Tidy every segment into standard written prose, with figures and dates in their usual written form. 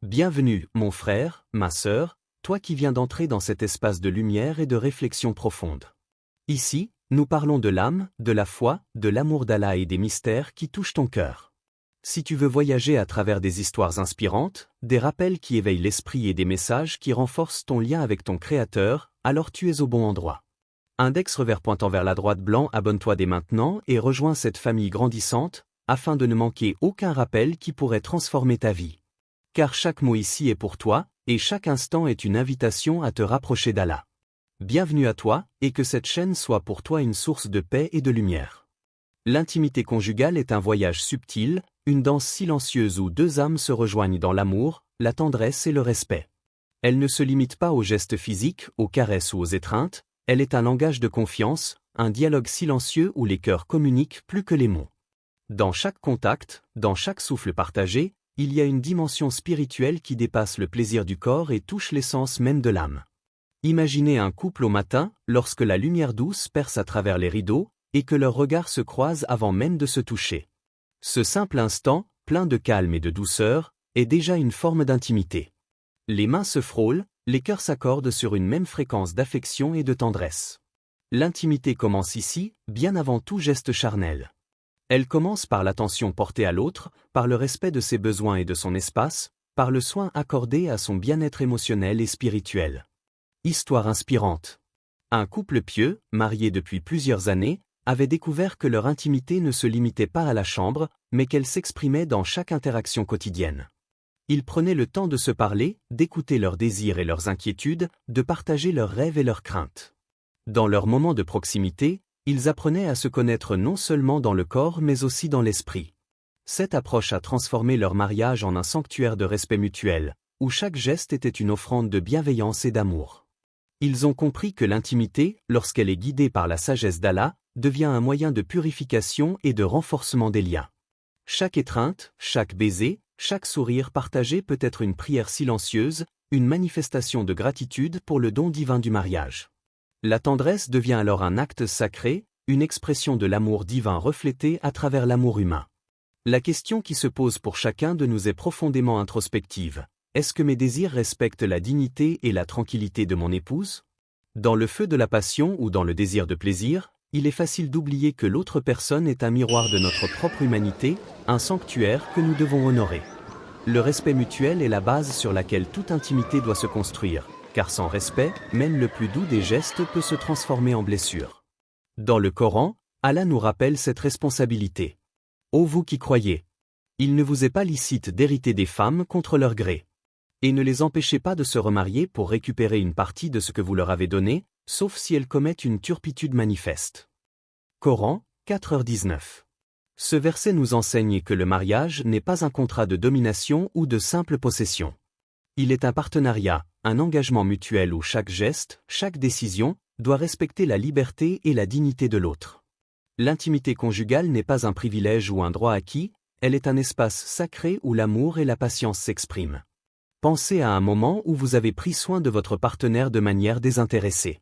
Bienvenue, mon frère, ma sœur, toi qui viens d'entrer dans cet espace de lumière et de réflexion profonde. Ici, nous parlons de l'âme, de la foi, de l'amour d'Allah et des mystères qui touchent ton cœur. Si tu veux voyager à travers des histoires inspirantes, des rappels qui éveillent l'esprit et des messages qui renforcent ton lien avec ton Créateur, alors tu es au bon endroit. Index revers pointant vers la droite blanc, abonne-toi dès maintenant et rejoins cette famille grandissante, afin de ne manquer aucun rappel qui pourrait transformer ta vie. Car chaque mot ici est pour toi, et chaque instant est une invitation à te rapprocher d'Allah. Bienvenue à toi, et que cette chaîne soit pour toi une source de paix et de lumière. L'intimité conjugale est un voyage subtil, une danse silencieuse où deux âmes se rejoignent dans l'amour, la tendresse et le respect. Elle ne se limite pas aux gestes physiques, aux caresses ou aux étreintes, elle est un langage de confiance, un dialogue silencieux où les cœurs communiquent plus que les mots. Dans chaque contact, dans chaque souffle partagé, il y a une dimension spirituelle qui dépasse le plaisir du corps et touche l'essence même de l'âme. Imaginez un couple au matin, lorsque la lumière douce perce à travers les rideaux, et que leurs regards se croisent avant même de se toucher. Ce simple instant, plein de calme et de douceur, est déjà une forme d'intimité. Les mains se frôlent, les cœurs s'accordent sur une même fréquence d'affection et de tendresse. L'intimité commence ici, bien avant tout geste charnel. Elle commence par l'attention portée à l'autre, par le respect de ses besoins et de son espace, par le soin accordé à son bien-être émotionnel et spirituel. Histoire inspirante. Un couple pieux, marié depuis plusieurs années, avait découvert que leur intimité ne se limitait pas à la chambre, mais qu'elle s'exprimait dans chaque interaction quotidienne. Ils prenaient le temps de se parler, d'écouter leurs désirs et leurs inquiétudes, de partager leurs rêves et leurs craintes. Dans leurs moments de proximité, ils apprenaient à se connaître non seulement dans le corps mais aussi dans l'esprit. Cette approche a transformé leur mariage en un sanctuaire de respect mutuel, où chaque geste était une offrande de bienveillance et d'amour. Ils ont compris que l'intimité, lorsqu'elle est guidée par la sagesse d'Allah, devient un moyen de purification et de renforcement des liens. Chaque étreinte, chaque baiser, chaque sourire partagé peut être une prière silencieuse, une manifestation de gratitude pour le don divin du mariage. La tendresse devient alors un acte sacré, une expression de l'amour divin reflété à travers l'amour humain. La question qui se pose pour chacun de nous est profondément introspective. Est-ce que mes désirs respectent la dignité et la tranquillité de mon épouse? Dans le feu de la passion ou dans le désir de plaisir, il est facile d'oublier que l'autre personne est un miroir de notre propre humanité, un sanctuaire que nous devons honorer. Le respect mutuel est la base sur laquelle toute intimité doit se construire, car sans respect, même le plus doux des gestes peut se transformer en blessure. Dans le Coran, Allah nous rappelle cette responsabilité. Ô vous qui croyez! Il ne vous est pas licite d'hériter des femmes contre leur gré. Et ne les empêchez pas de se remarier pour récupérer une partie de ce que vous leur avez donné, sauf si elles commettent une turpitude manifeste. Coran, 4h19. Ce verset nous enseigne que le mariage n'est pas un contrat de domination ou de simple possession. Il est un partenariat, un engagement mutuel où chaque geste, chaque décision, doit respecter la liberté et la dignité de l'autre. L'intimité conjugale n'est pas un privilège ou un droit acquis, elle est un espace sacré où l'amour et la patience s'expriment. Pensez à un moment où vous avez pris soin de votre partenaire de manière désintéressée.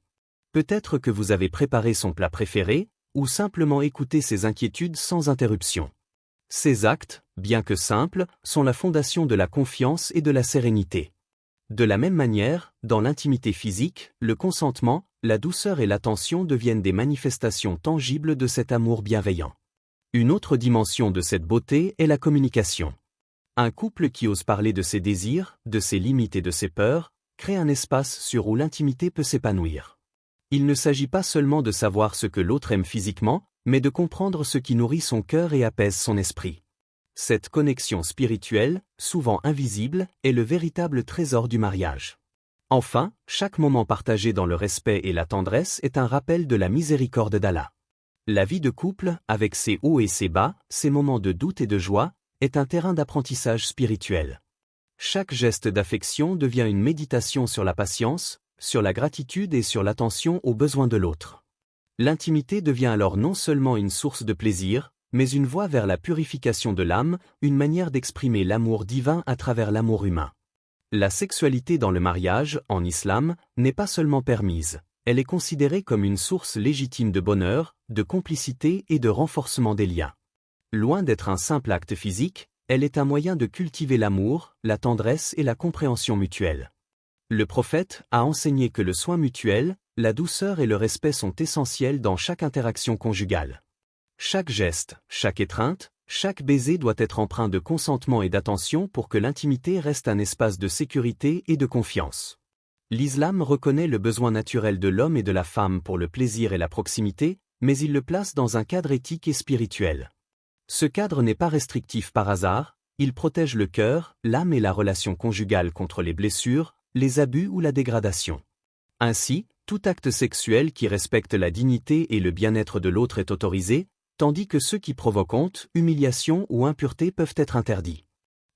Peut-être que vous avez préparé son plat préféré, ou simplement écouté ses inquiétudes sans interruption. Ces actes, bien que simples, sont la fondation de la confiance et de la sérénité. De la même manière, dans l'intimité physique, le consentement, la douceur et l'attention deviennent des manifestations tangibles de cet amour bienveillant. Une autre dimension de cette beauté est la communication. Un couple qui ose parler de ses désirs, de ses limites et de ses peurs, crée un espace où l'intimité peut s'épanouir. Il ne s'agit pas seulement de savoir ce que l'autre aime physiquement, mais de comprendre ce qui nourrit son cœur et apaise son esprit. Cette connexion spirituelle, souvent invisible, est le véritable trésor du mariage. Enfin, chaque moment partagé dans le respect et la tendresse est un rappel de la miséricorde d'Allah. La vie de couple, avec ses hauts et ses bas, ses moments de doute et de joie, est un terrain d'apprentissage spirituel. Chaque geste d'affection devient une méditation sur la patience, sur la gratitude et sur l'attention aux besoins de l'autre. L'intimité devient alors non seulement une source de plaisir, mais une voie vers la purification de l'âme, une manière d'exprimer l'amour divin à travers l'amour humain. La sexualité dans le mariage, en islam, n'est pas seulement permise, elle est considérée comme une source légitime de bonheur, de complicité et de renforcement des liens. Loin d'être un simple acte physique, elle est un moyen de cultiver l'amour, la tendresse et la compréhension mutuelle. Le prophète a enseigné que le soin mutuel, la douceur et le respect sont essentiels dans chaque interaction conjugale. Chaque geste, chaque étreinte, chaque baiser doit être empreint de consentement et d'attention pour que l'intimité reste un espace de sécurité et de confiance. L'islam reconnaît le besoin naturel de l'homme et de la femme pour le plaisir et la proximité, mais il le place dans un cadre éthique et spirituel. Ce cadre n'est pas restrictif par hasard, il protège le cœur, l'âme et la relation conjugale contre les blessures, les abus ou la dégradation. Ainsi, tout acte sexuel qui respecte la dignité et le bien-être de l'autre est autorisé, tandis que ceux qui provoquent honte, humiliation ou impureté peuvent être interdits.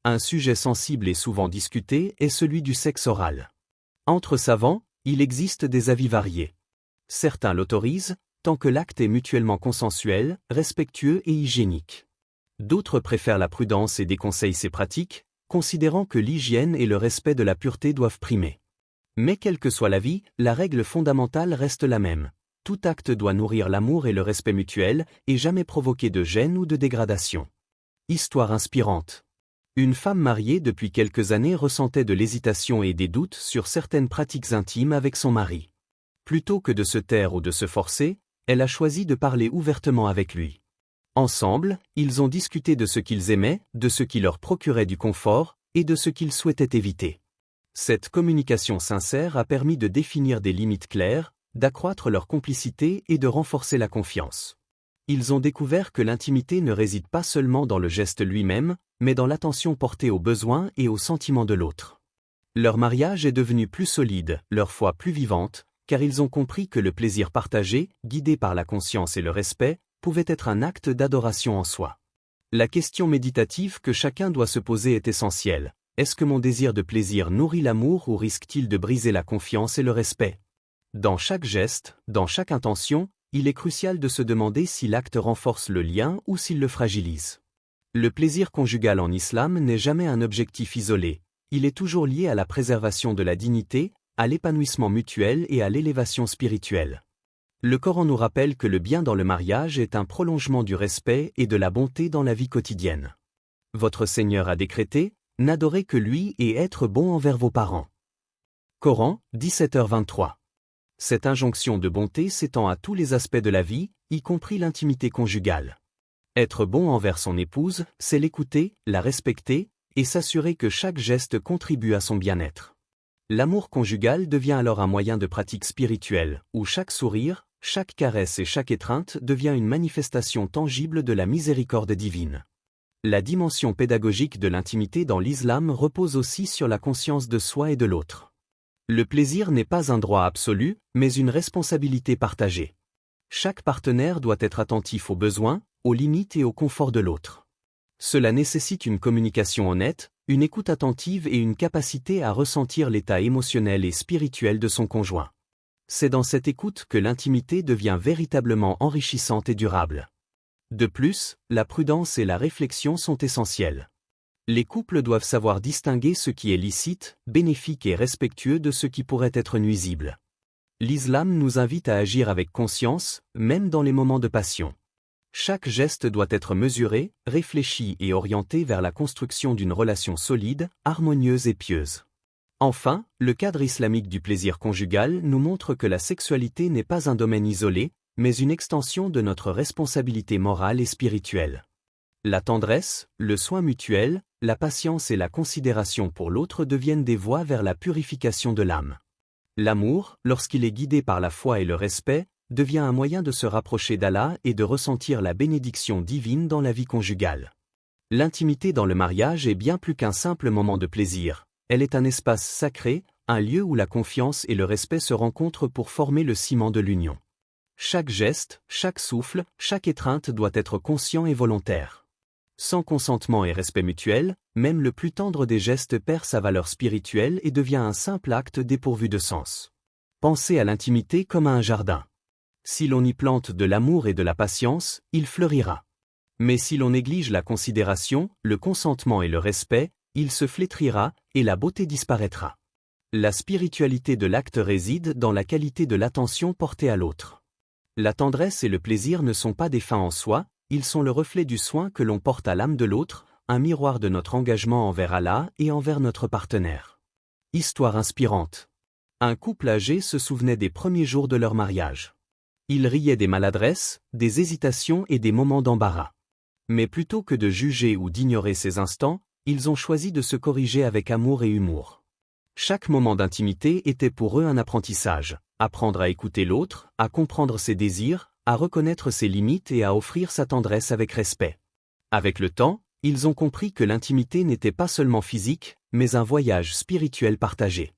Un sujet sensible et souvent discuté est celui du sexe oral. Entre savants, il existe des avis variés. Certains l'autorisent, tant que l'acte est mutuellement consensuel, respectueux et hygiénique. D'autres préfèrent la prudence et déconseillent ces pratiques, considérant que l'hygiène et le respect de la pureté doivent primer. Mais quel que soit l'avis, la règle fondamentale reste la même. Tout acte doit nourrir l'amour et le respect mutuel, et jamais provoquer de gêne ou de dégradation. Histoire inspirante. Une femme mariée depuis quelques années ressentait de l'hésitation et des doutes sur certaines pratiques intimes avec son mari. Plutôt que de se taire ou de se forcer, elle a choisi de parler ouvertement avec lui. Ensemble, ils ont discuté de ce qu'ils aimaient, de ce qui leur procurait du confort, et de ce qu'ils souhaitaient éviter. Cette communication sincère a permis de définir des limites claires, d'accroître leur complicité et de renforcer la confiance. Ils ont découvert que l'intimité ne réside pas seulement dans le geste lui-même, mais dans l'attention portée aux besoins et aux sentiments de l'autre. Leur mariage est devenu plus solide, leur foi plus vivante, car ils ont compris que le plaisir partagé, guidé par la conscience et le respect, pouvait être un acte d'adoration en soi. La question méditative que chacun doit se poser est essentielle. Est-ce que mon désir de plaisir nourrit l'amour ou risque-t-il de briser la confiance et le respect ? Dans chaque geste, dans chaque intention, il est crucial de se demander si l'acte renforce le lien ou s'il le fragilise. Le plaisir conjugal en islam n'est jamais un objectif isolé, il est toujours lié à la préservation de la dignité, à l'épanouissement mutuel et à l'élévation spirituelle. Le Coran nous rappelle que le bien dans le mariage est un prolongement du respect et de la bonté dans la vie quotidienne. Votre Seigneur a décrété, n'adorez que lui et être bon envers vos parents. Coran, 17h23. Cette injonction de bonté s'étend à tous les aspects de la vie, y compris l'intimité conjugale. Être bon envers son épouse, c'est l'écouter, la respecter, et s'assurer que chaque geste contribue à son bien-être. L'amour conjugal devient alors un moyen de pratique spirituelle, où chaque sourire, chaque caresse et chaque étreinte devient une manifestation tangible de la miséricorde divine. La dimension pédagogique de l'intimité dans l'islam repose aussi sur la conscience de soi et de l'autre. Le plaisir n'est pas un droit absolu, mais une responsabilité partagée. Chaque partenaire doit être attentif aux besoins, aux limites et au confort de l'autre. Cela nécessite une communication honnête, une écoute attentive et une capacité à ressentir l'état émotionnel et spirituel de son conjoint. C'est dans cette écoute que l'intimité devient véritablement enrichissante et durable. De plus, la prudence et la réflexion sont essentielles. Les couples doivent savoir distinguer ce qui est licite, bénéfique et respectueux de ce qui pourrait être nuisible. L'islam nous invite à agir avec conscience, même dans les moments de passion. Chaque geste doit être mesuré, réfléchi et orienté vers la construction d'une relation solide, harmonieuse et pieuse. Enfin, le cadre islamique du plaisir conjugal nous montre que la sexualité n'est pas un domaine isolé, mais une extension de notre responsabilité morale et spirituelle. La tendresse, le soin mutuel, la patience et la considération pour l'autre deviennent des voies vers la purification de l'âme. L'amour, lorsqu'il est guidé par la foi et le respect, devient un moyen de se rapprocher d'Allah et de ressentir la bénédiction divine dans la vie conjugale. L'intimité dans le mariage est bien plus qu'un simple moment de plaisir, elle est un espace sacré, un lieu où la confiance et le respect se rencontrent pour former le ciment de l'union. Chaque geste, chaque souffle, chaque étreinte doit être conscient et volontaire. Sans consentement et respect mutuel, même le plus tendre des gestes perd sa valeur spirituelle et devient un simple acte dépourvu de sens. Pensez à l'intimité comme à un jardin. Si l'on y plante de l'amour et de la patience, il fleurira. Mais si l'on néglige la considération, le consentement et le respect, il se flétrira et la beauté disparaîtra. La spiritualité de l'acte réside dans la qualité de l'attention portée à l'autre. La tendresse et le plaisir ne sont pas des fins en soi, ils sont le reflet du soin que l'on porte à l'âme de l'autre, un miroir de notre engagement envers Allah et envers notre partenaire. Histoire inspirante. Un couple âgé se souvenait des premiers jours de leur mariage. Ils riaient des maladresses, des hésitations et des moments d'embarras. Mais plutôt que de juger ou d'ignorer ces instants, ils ont choisi de se corriger avec amour et humour. Chaque moment d'intimité était pour eux un apprentissage, apprendre à écouter l'autre, à comprendre ses désirs, à reconnaître ses limites et à offrir sa tendresse avec respect. Avec le temps, ils ont compris que l'intimité n'était pas seulement physique, mais un voyage spirituel partagé.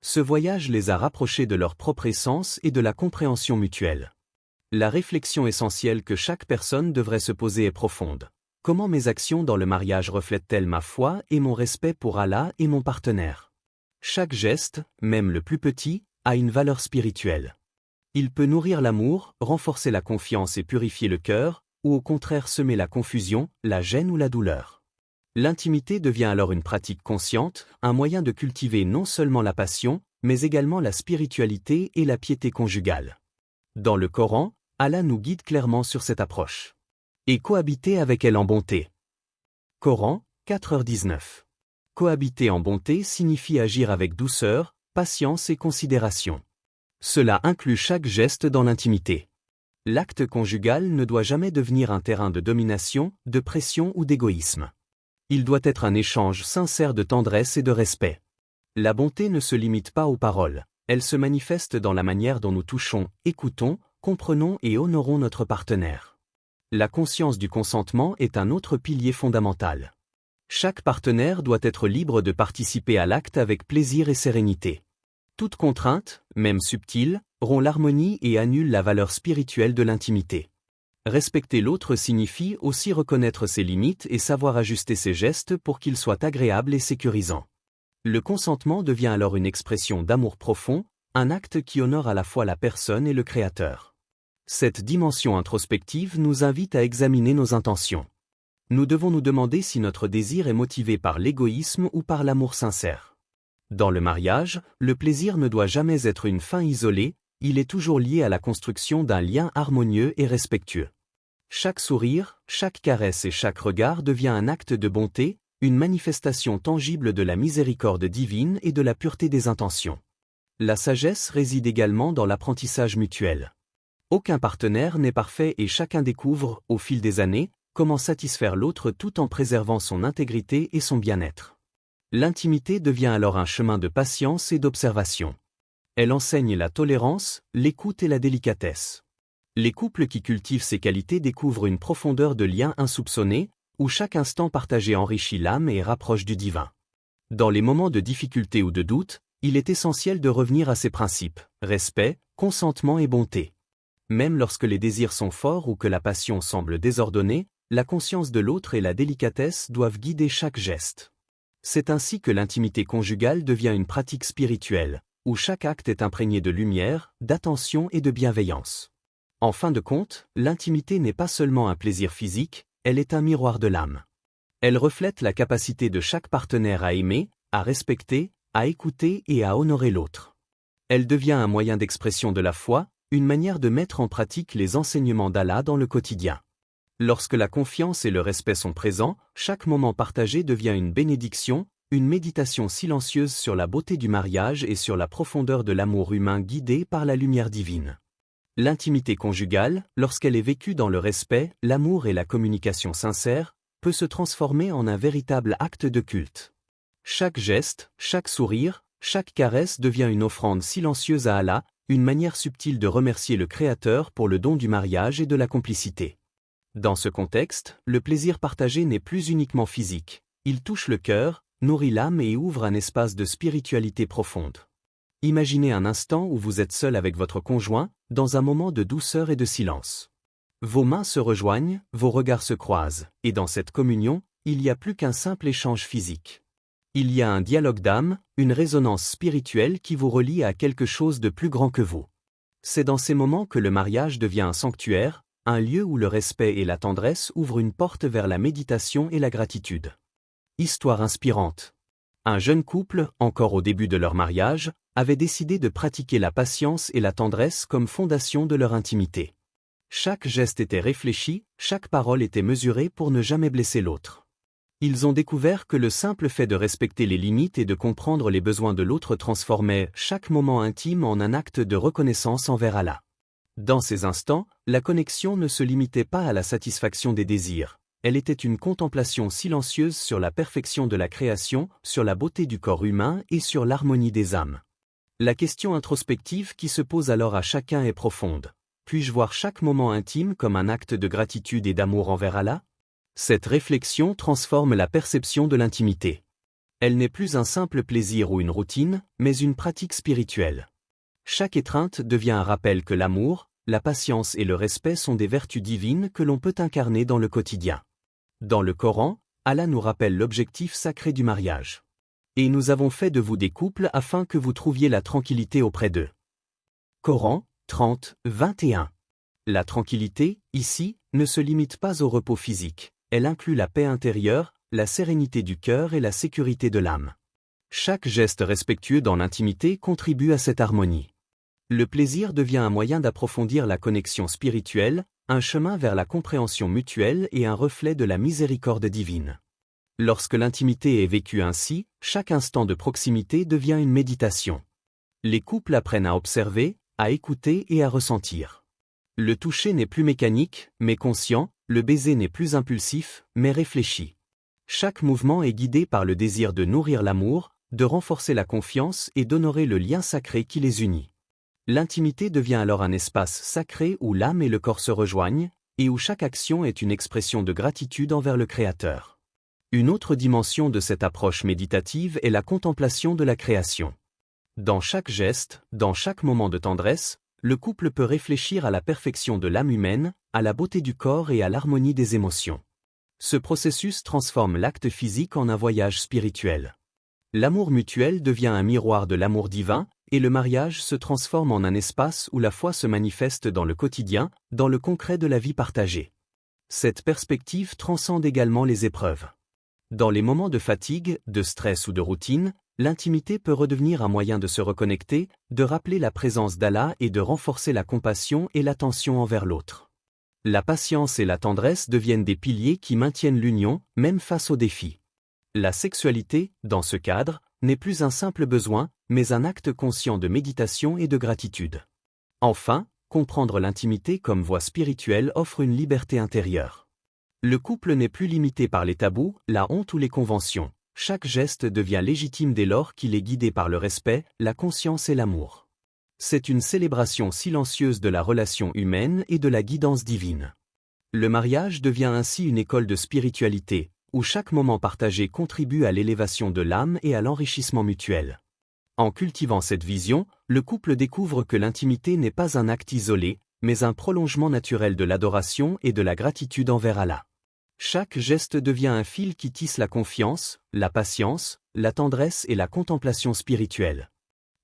Ce voyage les a rapprochés de leur propre essence et de la compréhension mutuelle. La réflexion essentielle que chaque personne devrait se poser est profonde. Comment mes actions dans le mariage reflètent-elles ma foi et mon respect pour Allah et mon partenaire? Chaque geste, même le plus petit, a une valeur spirituelle. Il peut nourrir l'amour, renforcer la confiance et purifier le cœur, ou au contraire semer la confusion, la gêne ou la douleur. L'intimité devient alors une pratique consciente, un moyen de cultiver non seulement la passion, mais également la spiritualité et la piété conjugale. Dans le Coran, Allah nous guide clairement sur cette approche. Et cohabiter avec elle en bonté. Coran, 4h19. Cohabiter en bonté signifie agir avec douceur, patience et considération. Cela inclut chaque geste dans l'intimité. L'acte conjugal ne doit jamais devenir un terrain de domination, de pression ou d'égoïsme. Il doit être un échange sincère de tendresse et de respect. La bonté ne se limite pas aux paroles, elle se manifeste dans la manière dont nous touchons, écoutons, comprenons et honorons notre partenaire. La conscience du consentement est un autre pilier fondamental. Chaque partenaire doit être libre de participer à l'acte avec plaisir et sérénité. Toute contrainte, même subtile, rompt l'harmonie et annule la valeur spirituelle de l'intimité. Respecter l'autre signifie aussi reconnaître ses limites et savoir ajuster ses gestes pour qu'ils soient agréables et sécurisants. Le consentement devient alors une expression d'amour profond, un acte qui honore à la fois la personne et le Créateur. Cette dimension introspective nous invite à examiner nos intentions. Nous devons nous demander si notre désir est motivé par l'égoïsme ou par l'amour sincère. Dans le mariage, le plaisir ne doit jamais être une fin isolée, il est toujours lié à la construction d'un lien harmonieux et respectueux. Chaque sourire, chaque caresse et chaque regard devient un acte de bonté, une manifestation tangible de la miséricorde divine et de la pureté des intentions. La sagesse réside également dans l'apprentissage mutuel. Aucun partenaire n'est parfait et chacun découvre, au fil des années, comment satisfaire l'autre tout en préservant son intégrité et son bien-être. L'intimité devient alors un chemin de patience et d'observation. Elle enseigne la tolérance, l'écoute et la délicatesse. Les couples qui cultivent ces qualités découvrent une profondeur de lien insoupçonnée, où chaque instant partagé enrichit l'âme et rapproche du divin. Dans les moments de difficulté ou de doute, il est essentiel de revenir à ces principes, respect, consentement et bonté. Même lorsque les désirs sont forts ou que la passion semble désordonnée, la conscience de l'autre et la délicatesse doivent guider chaque geste. C'est ainsi que l'intimité conjugale devient une pratique spirituelle, où chaque acte est imprégné de lumière, d'attention et de bienveillance. En fin de compte, l'intimité n'est pas seulement un plaisir physique, elle est un miroir de l'âme. Elle reflète la capacité de chaque partenaire à aimer, à respecter, à écouter et à honorer l'autre. Elle devient un moyen d'expression de la foi, une manière de mettre en pratique les enseignements d'Allah dans le quotidien. Lorsque la confiance et le respect sont présents, chaque moment partagé devient une bénédiction, une méditation silencieuse sur la beauté du mariage et sur la profondeur de l'amour humain guidé par la lumière divine. L'intimité conjugale, lorsqu'elle est vécue dans le respect, l'amour et la communication sincère, peut se transformer en un véritable acte de culte. Chaque geste, chaque sourire, chaque caresse devient une offrande silencieuse à Allah, une manière subtile de remercier le Créateur pour le don du mariage et de la complicité. Dans ce contexte, le plaisir partagé n'est plus uniquement physique, il touche le cœur, nourrit l'âme et ouvre un espace de spiritualité profonde. Imaginez un instant où vous êtes seul avec votre conjoint, dans un moment de douceur et de silence. Vos mains se rejoignent, vos regards se croisent, et dans cette communion, il n'y a plus qu'un simple échange physique. Il y a un dialogue d'âme, une résonance spirituelle qui vous relie à quelque chose de plus grand que vous. C'est dans ces moments que le mariage devient un sanctuaire, un lieu où le respect et la tendresse ouvrent une porte vers la méditation et la gratitude. Histoire inspirante. Un jeune couple, encore au début de leur mariage, avait décidé de pratiquer la patience et la tendresse comme fondation de leur intimité. Chaque geste était réfléchi, chaque parole était mesurée pour ne jamais blesser l'autre. Ils ont découvert que le simple fait de respecter les limites et de comprendre les besoins de l'autre transformait chaque moment intime en un acte de reconnaissance envers Allah. Dans ces instants, la connexion ne se limitait pas à la satisfaction des désirs, elle était une contemplation silencieuse sur la perfection de la création, sur la beauté du corps humain et sur l'harmonie des âmes. La question introspective qui se pose alors à chacun est profonde. Puis-je voir chaque moment intime comme un acte de gratitude et d'amour envers Allah? Cette réflexion transforme la perception de l'intimité. Elle n'est plus un simple plaisir ou une routine, mais une pratique spirituelle. Chaque étreinte devient un rappel que l'amour, la patience et le respect sont des vertus divines que l'on peut incarner dans le quotidien. Dans le Coran, Allah nous rappelle l'objectif sacré du mariage. Et nous avons fait de vous des couples afin que vous trouviez la tranquillité auprès d'eux. Coran 30, 21. La tranquillité, ici, ne se limite pas au repos physique, elle inclut la paix intérieure, la sérénité du cœur et la sécurité de l'âme. Chaque geste respectueux dans l'intimité contribue à cette harmonie. Le plaisir devient un moyen d'approfondir la connexion spirituelle, un chemin vers la compréhension mutuelle et un reflet de la miséricorde divine. Lorsque l'intimité est vécue ainsi, chaque instant de proximité devient une méditation. Les couples apprennent à observer, à écouter et à ressentir. Le toucher n'est plus mécanique, mais conscient, le baiser n'est plus impulsif, mais réfléchi. Chaque mouvement est guidé par le désir de nourrir l'amour, de renforcer la confiance et d'honorer le lien sacré qui les unit. L'intimité devient alors un espace sacré où l'âme et le corps se rejoignent, et où chaque action est une expression de gratitude envers le Créateur. Une autre dimension de cette approche méditative est la contemplation de la création. Dans chaque geste, dans chaque moment de tendresse, le couple peut réfléchir à la perfection de l'âme humaine, à la beauté du corps et à l'harmonie des émotions. Ce processus transforme l'acte physique en un voyage spirituel. L'amour mutuel devient un miroir de l'amour divin, et le mariage se transforme en un espace où la foi se manifeste dans le quotidien, dans le concret de la vie partagée. Cette perspective transcende également les épreuves. Dans les moments de fatigue, de stress ou de routine, l'intimité peut redevenir un moyen de se reconnecter, de rappeler la présence d'Allah et de renforcer la compassion et l'attention envers l'autre. La patience et la tendresse deviennent des piliers qui maintiennent l'union, même face aux défis. La sexualité, dans ce cadre, n'est plus un simple besoin, mais un acte conscient de méditation et de gratitude. Enfin, comprendre l'intimité comme voie spirituelle offre une liberté intérieure. Le couple n'est plus limité par les tabous, la honte ou les conventions. Chaque geste devient légitime dès lors qu'il est guidé par le respect, la conscience et l'amour. C'est une célébration silencieuse de la relation humaine et de la guidance divine. Le mariage devient ainsi une école de spiritualité, où chaque moment partagé contribue à l'élévation de l'âme et à l'enrichissement mutuel. En cultivant cette vision, le couple découvre que l'intimité n'est pas un acte isolé, mais un prolongement naturel de l'adoration et de la gratitude envers Allah. Chaque geste devient un fil qui tisse la confiance, la patience, la tendresse et la contemplation spirituelle.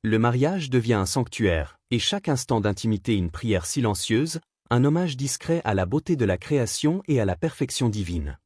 Le mariage devient un sanctuaire, et chaque instant d'intimité une prière silencieuse, un hommage discret à la beauté de la création et à la perfection divine.